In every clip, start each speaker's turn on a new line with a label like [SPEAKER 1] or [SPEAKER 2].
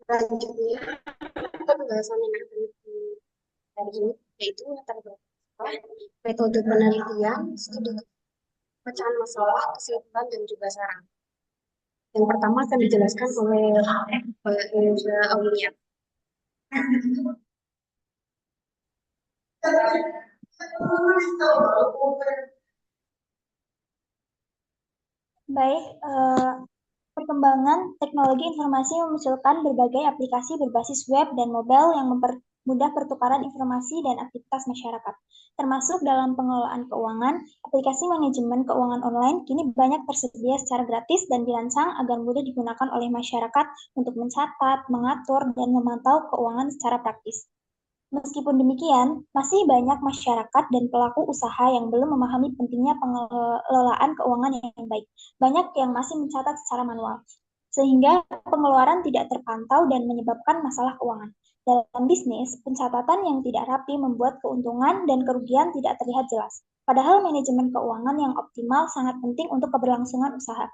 [SPEAKER 1] Selanjutnya, pembahasan yang akan hari ini yaitu latar belakang metode penelitian, studi pecahan masalah, kesimpulan, dan juga saran. Yang pertama akan dijelaskan oleh Mbak Aulia.
[SPEAKER 2] Baik, perkembangan teknologi informasi memunculkan berbagai aplikasi berbasis web dan mobile yang mempermudah pertukaran informasi dan aktivitas masyarakat. Termasuk dalam pengelolaan keuangan, aplikasi manajemen keuangan online kini banyak tersedia secara gratis dan dirancang agar mudah digunakan oleh masyarakat untuk mencatat, mengatur, dan memantau keuangan secara praktis. Meskipun demikian, masih banyak masyarakat dan pelaku usaha yang belum memahami pentingnya pengelolaan keuangan yang baik. Banyak yang masih mencatat secara manual, sehingga pengeluaran tidak terpantau dan menyebabkan masalah keuangan. Dalam bisnis, pencatatan yang tidak rapi membuat keuntungan dan kerugian tidak terlihat jelas. Padahal manajemen keuangan yang optimal sangat penting untuk keberlangsungan usaha.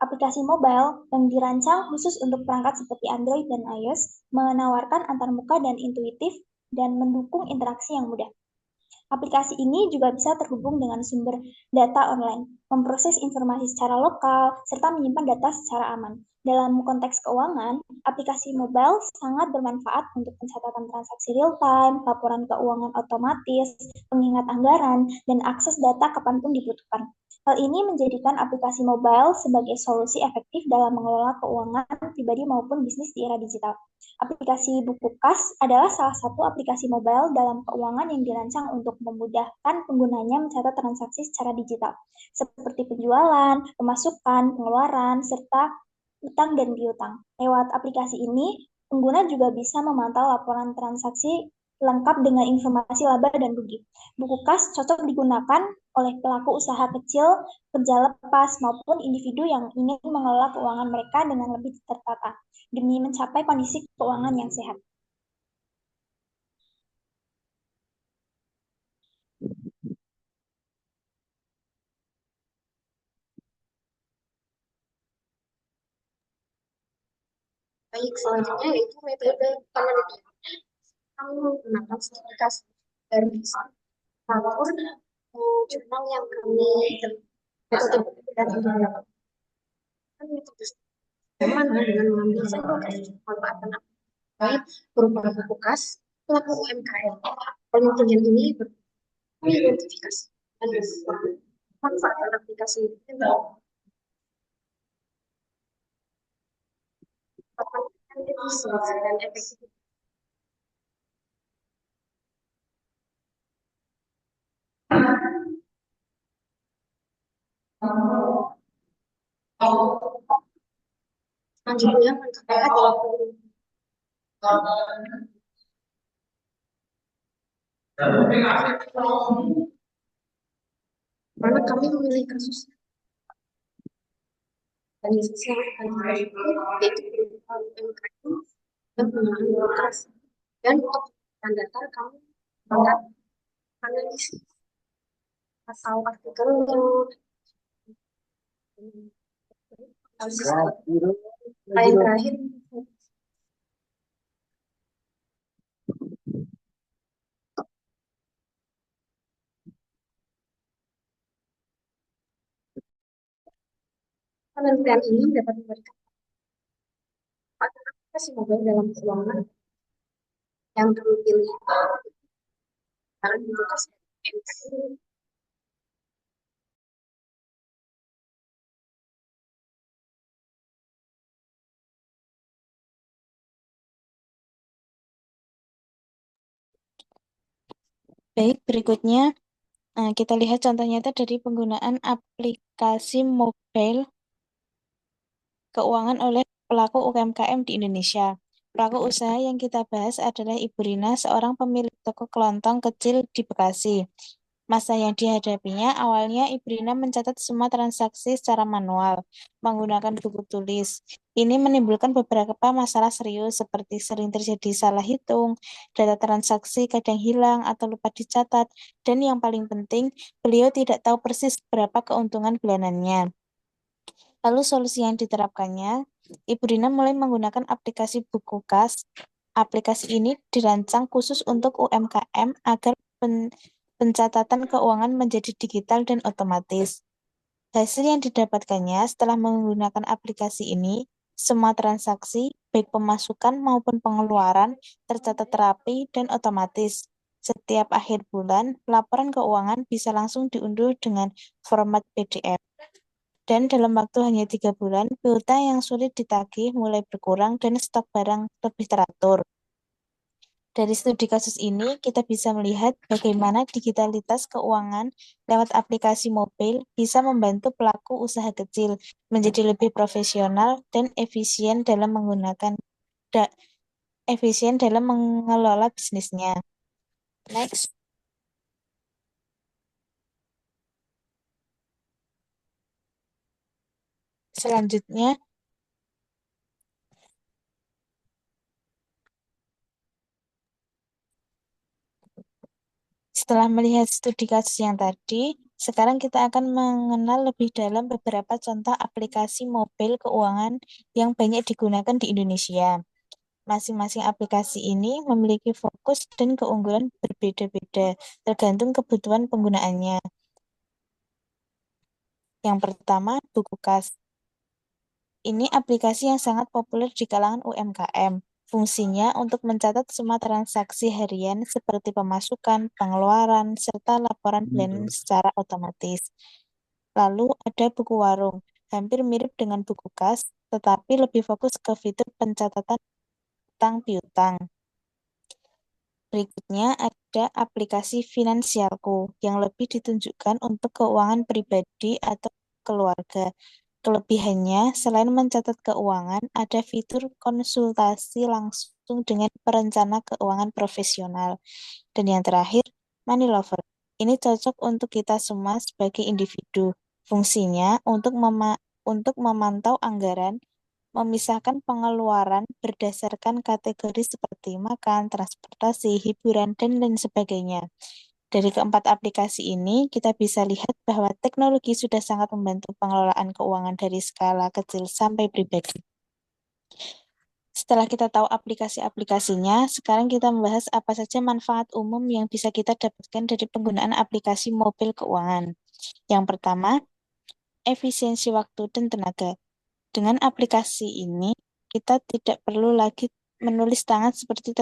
[SPEAKER 2] Aplikasi mobile yang dirancang khusus untuk perangkat seperti Android dan iOS menawarkan antarmuka dan intuitif dan mendukung interaksi yang mudah. Aplikasi ini juga bisa terhubung dengan sumber data online, memproses informasi secara lokal, serta menyimpan data secara aman. Dalam konteks keuangan, aplikasi mobile sangat bermanfaat untuk pencatatan transaksi real-time, laporan keuangan otomatis, pengingat anggaran, dan akses data kapanpun dibutuhkan. Hal ini menjadikan aplikasi mobile sebagai solusi efektif dalam mengelola keuangan pribadi maupun bisnis di era digital. Aplikasi buku kas adalah salah satu aplikasi mobile dalam keuangan yang dirancang untuk memudahkan penggunanya mencatat transaksi secara digital, seperti penjualan, pemasukan, pengeluaran, serta utang dan piutang. Lewat aplikasi ini, pengguna juga bisa memantau laporan transaksi lengkap dengan informasi laba dan rugi. Buku kas cocok digunakan oleh pelaku usaha kecil, kerja lepas, maupun individu yang ingin mengelola keuangan mereka dengan lebih tertata demi mencapai kondisi keuangan yang sehat.
[SPEAKER 1] Baik, selanjutnya yaitu metode penelitian. Kamu menggunakan sertifikasi dari ataupun jurnal yang kami metode penelitian ini menggunakan metode mana dengan mengambil sampel kasus pemanfaatan baik berupa buku kas pelaku UMKM. Penelitian ini beridentifikasi dan manfaat aplikasi dan efektif. Selanjutnya mencapaikan dalam mana kami memilih kasus dan yang akan yaitu berupa UMKM dan penggunaan birokrasi. Dan untuk data kami menggunakan analisis atau artikel yang terakhir penelitian ini dapat memberikan aplikasi mobile dalam keuangan yang kami pilih karena dibuka
[SPEAKER 3] Baik, berikutnya kita lihat contoh nyata dari penggunaan aplikasi mobile keuangan oleh pelaku UMKM di Indonesia. Pelaku usaha yang kita bahas adalah Ibu Rina, seorang pemilik toko kelontong kecil di Bekasi. Masa yang dihadapinya, awalnya Ibu Rina mencatat semua transaksi secara manual, menggunakan buku tulis. Ini menimbulkan beberapa masalah serius seperti sering terjadi salah hitung, data transaksi kadang hilang atau lupa dicatat, dan yang paling penting, beliau tidak tahu persis berapa keuntungan bulanannya. Lalu solusi yang diterapkannya, Ibu Rina mulai menggunakan aplikasi buku kas. Aplikasi ini dirancang khusus untuk UMKM agar pencatatan keuangan menjadi digital dan otomatis. Hasil yang didapatkannya setelah menggunakan aplikasi ini, semua transaksi, baik pemasukan maupun pengeluaran, tercatat rapi dan otomatis. Setiap akhir bulan, laporan keuangan bisa langsung diunduh dengan format PDF. Dan dalam waktu hanya 3 bulan, piutang yang sulit ditagih mulai berkurang dan stok barang lebih teratur. Dari studi kasus ini, kita bisa melihat bagaimana digitalitas keuangan lewat aplikasi mobil bisa membantu pelaku usaha kecil menjadi lebih profesional dan da- efisien dalam mengelola bisnisnya. Next. Selanjutnya, setelah melihat studi kasus yang tadi, sekarang kita akan mengenal lebih dalam beberapa contoh aplikasi mobil keuangan yang banyak digunakan di Indonesia. Masing-masing aplikasi ini memiliki fokus dan keunggulan berbeda-beda, tergantung kebutuhan penggunaannya. Yang pertama, buku kas. Ini aplikasi yang sangat populer di kalangan UMKM. Fungsinya untuk mencatat semua transaksi harian seperti pemasukan, pengeluaran, serta laporan balance secara otomatis. Lalu ada buku warung, hampir mirip dengan buku kas, tetapi lebih fokus ke fitur pencatatan utang piutang. Berikutnya ada aplikasi Finansialku yang lebih ditunjukkan untuk keuangan pribadi atau keluarga. Kelebihannya, selain mencatat keuangan, ada fitur konsultasi langsung dengan perencana keuangan profesional. Dan yang terakhir, Money Lover. Ini cocok untuk kita semua sebagai individu. Fungsinya untuk memantau anggaran, memisahkan pengeluaran berdasarkan kategori seperti makan, transportasi, hiburan, dan lain sebagainya. Dari keempat aplikasi ini, kita bisa lihat bahwa teknologi sudah sangat membantu pengelolaan keuangan dari skala kecil sampai pribadi. Setelah kita tahu aplikasi-aplikasinya, sekarang kita membahas apa saja manfaat umum yang bisa kita dapatkan dari penggunaan aplikasi mobil keuangan. Yang pertama, efisiensi waktu dan tenaga. Dengan aplikasi ini, kita tidak perlu lagi menulis tangan seperti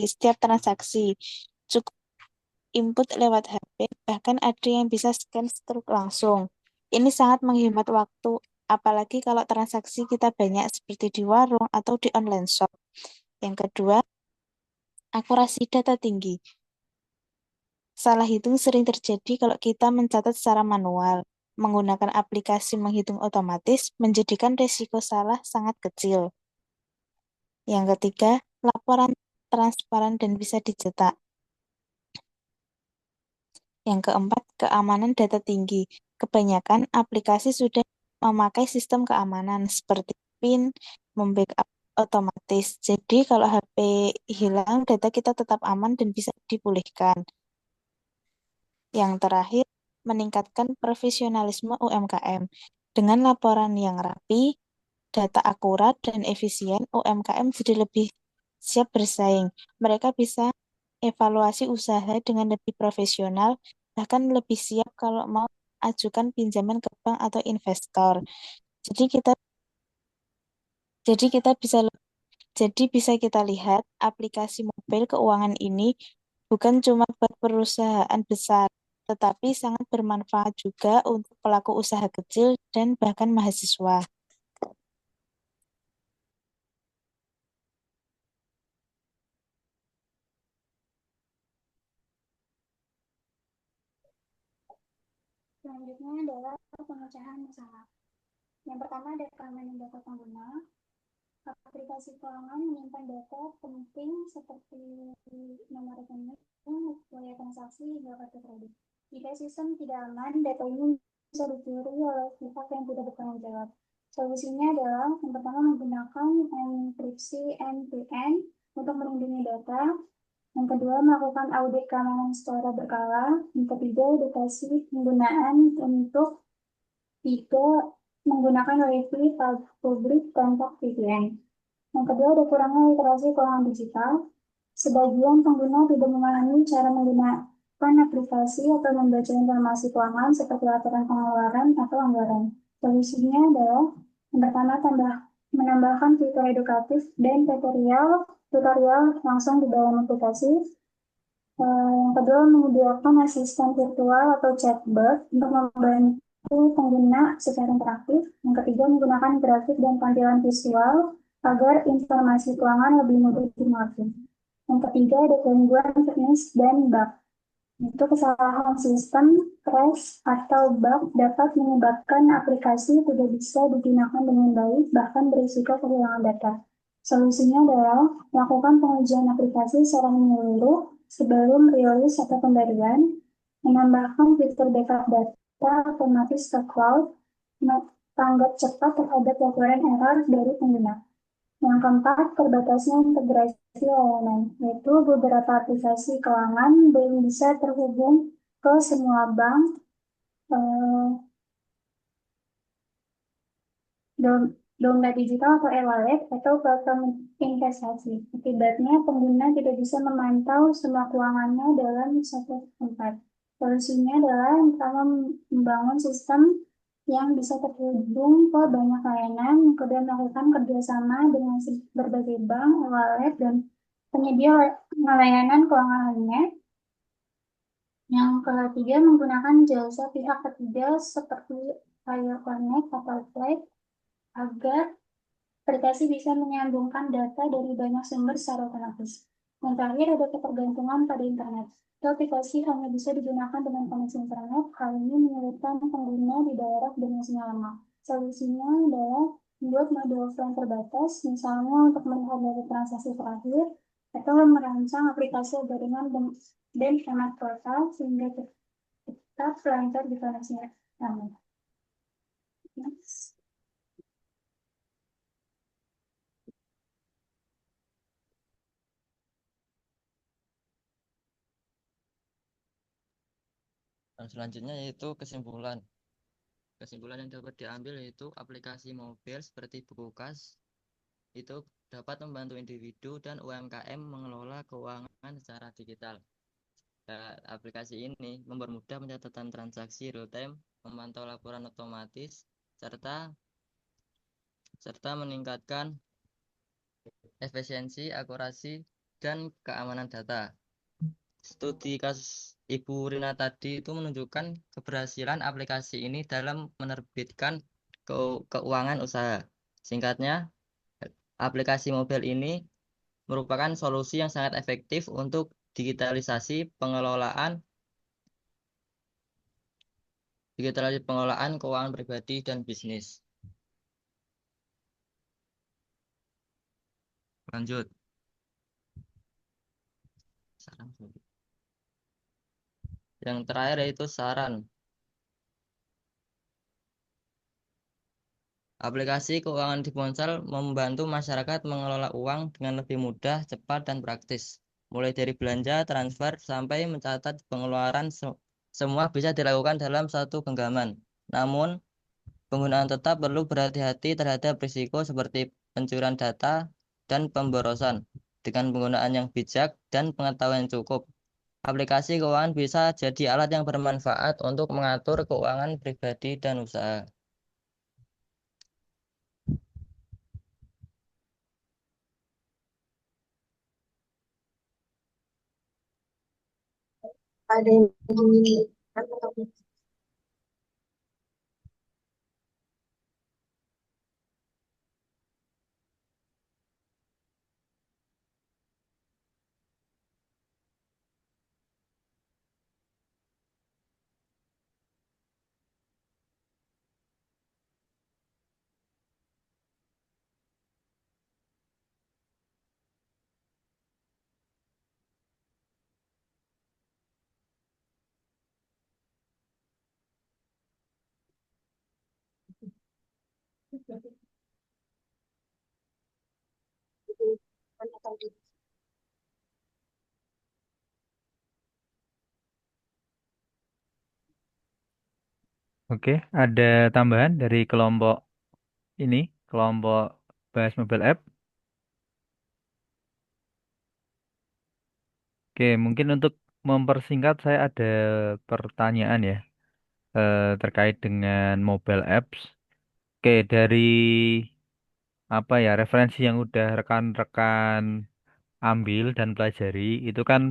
[SPEAKER 3] setiap transaksi. Cukup input lewat HP, bahkan ada yang bisa scan struk langsung. Ini sangat menghemat waktu, apalagi kalau transaksi kita banyak seperti di warung atau di online shop. Yang kedua, akurasi data tinggi. Salah hitung sering terjadi kalau kita mencatat secara manual. Menggunakan aplikasi menghitung otomatis menjadikan risiko salah sangat kecil. Yang ketiga, laporan transparan dan bisa dicetak. Yang keempat, keamanan data tinggi. Kebanyakan aplikasi sudah memakai sistem keamanan seperti PIN, membackup otomatis. Jadi kalau HP hilang, data kita tetap aman dan bisa dipulihkan. Yang terakhir, meningkatkan profesionalisme UMKM. Dengan laporan yang rapi, data akurat, dan efisien, UMKM jadi lebih siap bersaing. Mereka bisa evaluasi usaha dengan lebih profesional, bahkan lebih siap kalau mau ajukan pinjaman ke bank atau investor. Jadi kita jadi kita bisa jadi bisa kita lihat aplikasi mobil keuangan ini bukan cuma buat perusahaan besar, tetapi sangat bermanfaat juga untuk pelaku usaha kecil dan bahkan mahasiswa.
[SPEAKER 2] Selanjutnya adalah pemecahan masalah. Yang pertama ada keamanan data pengguna. Aplikasi keuangan menyimpan data penting seperti nomor rekening, biaya transaksi, hingga kartu kredit. Jika sistem tidak aman, data ini bisa dicuri oleh pihak yang tidak bertanggung jawab. Solusinya adalah yang pertama menggunakan enkripsi end-to-end untuk melindungi data. Yang kedua, melakukan audit keamanan secara berkala. Yang ketiga, edukasi penggunaan untuk tiga menggunakan WiFi publik tanpa VPN. Yang kedua, ada kurangnya literasi keuangan digital. Sebagian pengguna tidak memahami cara menggunakan aplikasi atau membaca informasi keuangan seperti aturan pengeluaran atau anggaran. Solusinya adalah yang pertama, menambahkan fitur edukatif dan tutorial langsung di dalam aplikasi. Yang kedua, menyediakan asisten virtual atau chatbot untuk membantu pengguna secara interaktif. Yang ketiga, menggunakan grafik dan tampilan visual agar informasi keuangan lebih mudah dimengerti. Yang ketiga, ada gangguan teknis dan bug. Itu kesalahan sistem, crash, atau bug dapat menyebabkan aplikasi tidak bisa digunakan dengan baik, bahkan berisiko kehilangan data. Solusinya adalah melakukan pengujian aplikasi secara menyeluruh sebelum rilis atau pemberian, menambahkan fitur backup data otomatis ke cloud, tanggap cepat terhadap laporan error dari pengguna. Yang keempat, terbatasnya integrasi layanan, yaitu beberapa aplikasi keuangan belum bisa terhubung ke semua bank, eh, dompet digital atau e-wallet, atau platform investasi. Akibatnya, pengguna tidak bisa memantau semua keuangannya dalam satu tempat. Solusinya adalah yang pertama, membangun sistem yang bisa terhubung ke banyak layanan, yang kedua melakukan kerjasama dengan berbagai bank, e-wallet, dan penyedia layanan keuangan lainnya. Yang ketiga, menggunakan jasa pihak ketiga seperti Fire Connect atau Flight agar aplikasi bisa menyambungkan data dari banyak sumber secara otomatis. Yang terakhir, ada ketergantungan pada internet. Aplikasi hanya bisa digunakan dengan koneksi internet, hal ini menyulitkan pengguna di daerah dengan sinyal lemah. Solusinya adalah membuat mode offline terbatas, misalnya untuk melihat dari transaksi terakhir, atau merancang aplikasi agar ringan dan hemat kuota sehingga tetap lancar di koneksi aman. Next.
[SPEAKER 4] Dan selanjutnya yaitu kesimpulan. Kesimpulan yang dapat diambil yaitu aplikasi mobil seperti Bukukas itu dapat membantu individu dan UMKM mengelola keuangan secara digital. Dan aplikasi ini mempermudah pencatatan transaksi real time, memantau laporan otomatis, serta meningkatkan efisiensi, akurasi, dan keamanan data. Studi kasus Ibu Rina tadi itu menunjukkan keberhasilan aplikasi ini dalam menerbitkan keuangan usaha. Singkatnya, aplikasi mobil ini merupakan solusi yang sangat efektif untuk digitalisasi pengelolaan keuangan pribadi dan bisnis. Lanjut. Yang terakhir yaitu saran. Aplikasi keuangan di ponsel membantu masyarakat mengelola uang dengan lebih mudah, cepat, dan praktis. Mulai dari belanja, transfer, sampai mencatat pengeluaran, semua bisa dilakukan dalam satu genggaman. Namun, penggunaan tetap perlu berhati-hati terhadap risiko seperti pencurian data dan pemborosan. Dengan penggunaan yang bijak dan pengetahuan yang cukup, aplikasi keuangan bisa jadi alat yang bermanfaat untuk mengatur keuangan pribadi dan usaha.
[SPEAKER 1] Ada yang ingin atau tidak.
[SPEAKER 5] Oke, ada tambahan dari kelompok ini, kelompok bahas mobile app. Oke, mungkin untuk mempersingkat saya ada pertanyaan ya terkait dengan mobile apps. Oke, dari apa ya referensi yang udah rekan-rekan ambil dan pelajari itu kan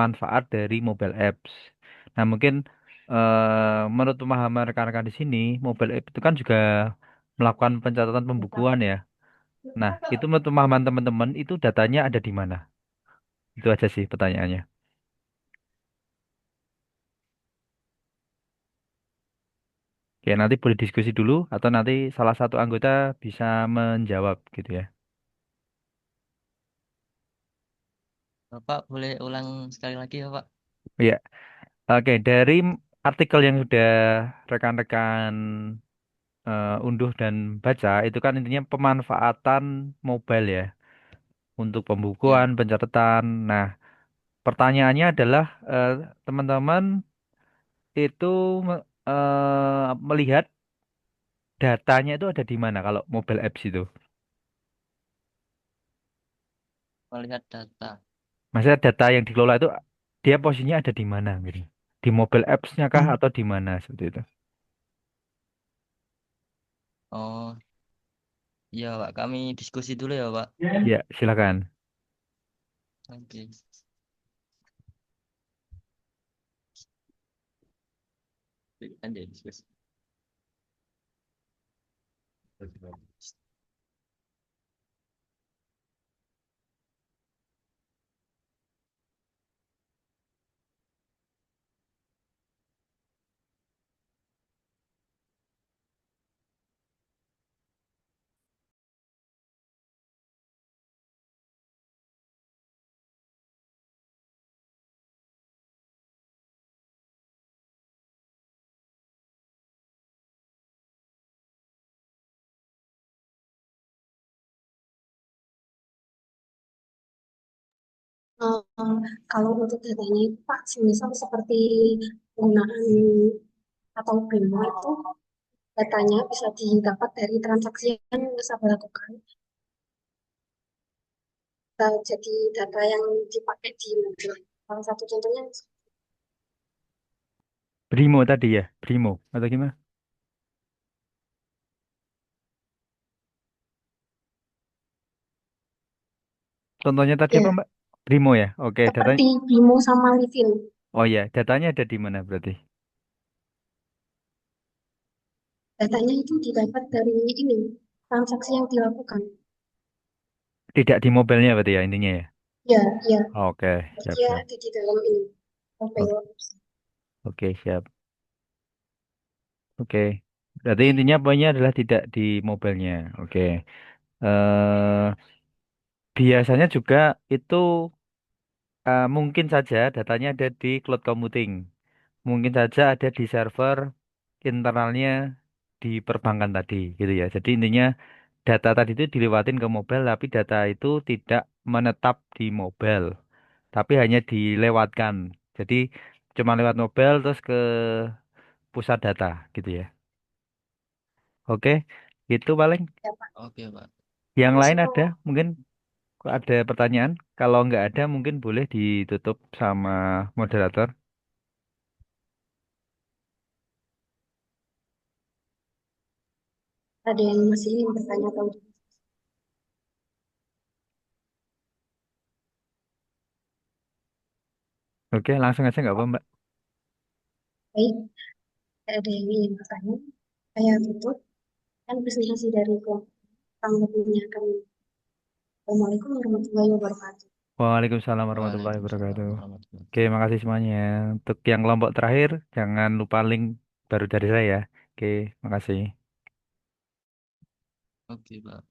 [SPEAKER 5] manfaat dari mobile apps. Nah, mungkin menurut pemahaman rekan-rekan di sini, mobile app itu kan juga melakukan pencatatan pembukuan ya. Nah, itu menurut pemahaman teman-teman itu datanya ada di mana? Itu aja sih pertanyaannya. Oke, nanti boleh diskusi dulu atau nanti salah satu anggota bisa menjawab gitu ya.
[SPEAKER 4] Bapak boleh ulang sekali lagi ya, Pak?
[SPEAKER 5] Iya, oke dari artikel yang sudah rekan-rekan unduh dan baca itu kan intinya pemanfaatan mobile ya untuk
[SPEAKER 4] Ya,
[SPEAKER 5] pembukuan, pencatatan. Nah, pertanyaannya adalah eh, teman-teman itu melihat datanya itu ada di mana kalau mobile apps itu?
[SPEAKER 4] melihat data.
[SPEAKER 5] Maksudnya data yang dikelola itu dia posisinya ada di mana gitu? Di mobile apps-nya kah atau di mana seperti itu?
[SPEAKER 4] Oh, iya, Pak. Kami diskusi dulu ya, Pak.
[SPEAKER 5] Ya, silakan.
[SPEAKER 4] Oke. Lanjut diskusi.
[SPEAKER 1] Eh, Kalau untuk datanya itu Pak, semisal seperti penggunaan atau Brimo itu datanya bisa didapat dari transaksi yang nasabah lakukan. Jadi data yang dipakai di mobil. Salah satu contohnya,
[SPEAKER 5] Brimo tadi ya, Brimo atau gimana? Contohnya tadi apa
[SPEAKER 1] ya,
[SPEAKER 5] Mbak? Brimo ya. Oke, datanya.
[SPEAKER 1] seperti Brimo sama Livin.
[SPEAKER 5] Oh ya, datanya ada di mana berarti?
[SPEAKER 1] Datanya itu didapat dari ini, transaksi yang dilakukan.
[SPEAKER 5] Tidak di mobilenya berarti ya intinya ya.
[SPEAKER 1] Ya, ya,
[SPEAKER 5] Oke, siap
[SPEAKER 1] dia
[SPEAKER 5] siap.
[SPEAKER 1] ada di dalam ini,
[SPEAKER 5] O-
[SPEAKER 1] mobile apps.
[SPEAKER 5] Oke, siap. Oke. Berarti intinya poinnya adalah tidak di mobilnya. Oke. eh Biasanya juga itu mungkin saja datanya ada di cloud computing. Mungkin saja ada di server internalnya di perbankan tadi gitu ya. Jadi intinya data tadi itu dilewatin ke mobile tapi data itu tidak menetap di mobile tapi hanya dilewatkan. Jadi cuma lewat mobile terus ke pusat data gitu ya. Oke, itu paling.
[SPEAKER 1] Ya, Pak.
[SPEAKER 4] Oke, Pak.
[SPEAKER 5] Yang
[SPEAKER 1] Terus
[SPEAKER 5] lain ada
[SPEAKER 1] kalau
[SPEAKER 5] mungkin ada pertanyaan. Kalau nggak ada mungkin boleh ditutup sama moderator.
[SPEAKER 1] ada yang masih ingin bertanya atau
[SPEAKER 5] Oke, langsung aja nggak apa Mbak.
[SPEAKER 1] baik, ada yang ingin bertanya, saya tutup. Kan presentasi dari kelompok lebihnya kami. Assalamualaikum warahmatullahi wabarakatuh.
[SPEAKER 5] Waalaikumsalam warahmatullahi
[SPEAKER 4] Waalaikumsalam
[SPEAKER 5] wabarakatuh.
[SPEAKER 4] warahmatullahi
[SPEAKER 5] Oke, makasih
[SPEAKER 4] wabarakatuh.
[SPEAKER 5] semuanya. Untuk yang kelompok terakhir, jangan lupa link baru dari saya. Oke, makasih.
[SPEAKER 4] Oke, Pak.